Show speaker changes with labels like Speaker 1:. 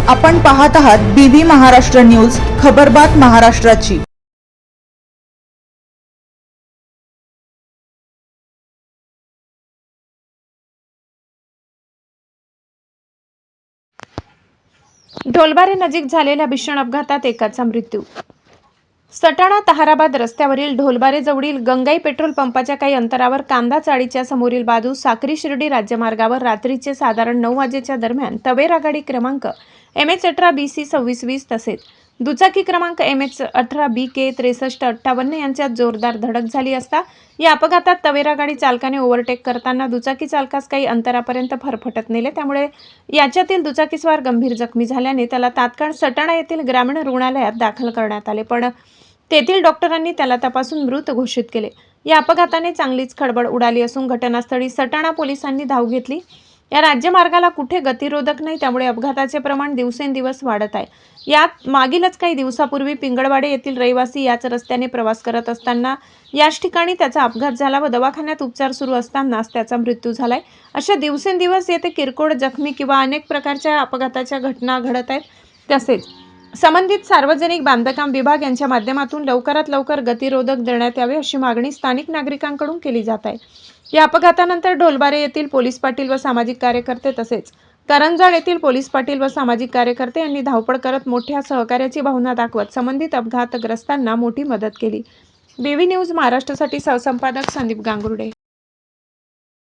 Speaker 1: आपण पाहत आहात बीबी महाराष्ट्र न्यूज, खबरबात महाराष्ट्राची।
Speaker 2: ढोलबारे नजीक झालेल्या भीषण अपघातात एकाचा मृत्यू। सटाणा ताहाराबाद रस्त्यावरील ढोलबारे जवळील गंगाई पेट्रोल पंपाच्या काही अंतरावर कांदा चाळीच्या समोरील बाजूस साक्री शिर्डी राज्यमार्गावर रात्रीचे साधारण 9 वाजेच्या दरम्यान तवेरा गाडी क्रमांक MH18 BC 2620 तसेच दुचाकी क्रमांक MH18 BK 6358 यांच्यात जोरदार धडक झाली असता या अपघातात तवेरा गाडी चालकाने ओव्हरटेक करताना दुचाकी चालकास काही अंतरापर्यंत फरफटत नेले। त्यामुळे याच्यातील दुचाकीस्वार गंभीर जखमी झाल्याने त्याला तात्काळ सटाणा येथील ग्रामीण रुग्णालयात दाखल करण्यात आले, पण तेथील डॉक्टरांनी त्याला तपासून मृत घोषित केले। या अपघाताने चांगलीच खळबळ उडाली असून घटनास्थळी सटाणा पोलिसांनी धाव घेतली। या राज्यमार्गाला कुठे गतिरोधक नाही, त्यामुळे अपघाताचे प्रमाण दिवसेंदिवस वाढत आहे। यात मागीलच काही दिवसापूर्वी पिंगळवाडे येथील रहिवासी याच रस्त्याने प्रवास करत असताना याच ठिकाणी त्याचा अपघात झाला व दवाखान्यात उपचार सुरू असतानाच त्याचा मृत्यू झालाय। अशा दिवसेंदिवस येथे किरकोळ जखमी किंवा अनेक प्रकारच्या अपघाताच्या घटना घडत आहेत। तसेच संबंधित सार्वजनिक बांधकाम विभाग यांच्या माध्यमातून लवकरात लवकर गतिरोधक देण्यात यावे अशी मागणी स्थानिक नागरिकांकडून केली जात आहे। या अपघातानंतर ढोलबारे येथील पोलीस पाटील व सामाजिक कार्यकर्ते तसेच करंजाळ येथील पोलीस पाटील व सामाजिक कार्यकर्ते यांनी धावपळ करत मोठ्या सहकार्याची भावना दाखवत संबंधित अपघातग्रस्तांना मोठी मदत केली। बीबी न्यूज महाराष्ट्रासाठी सहसंपादक संदीप गांगुर्डे।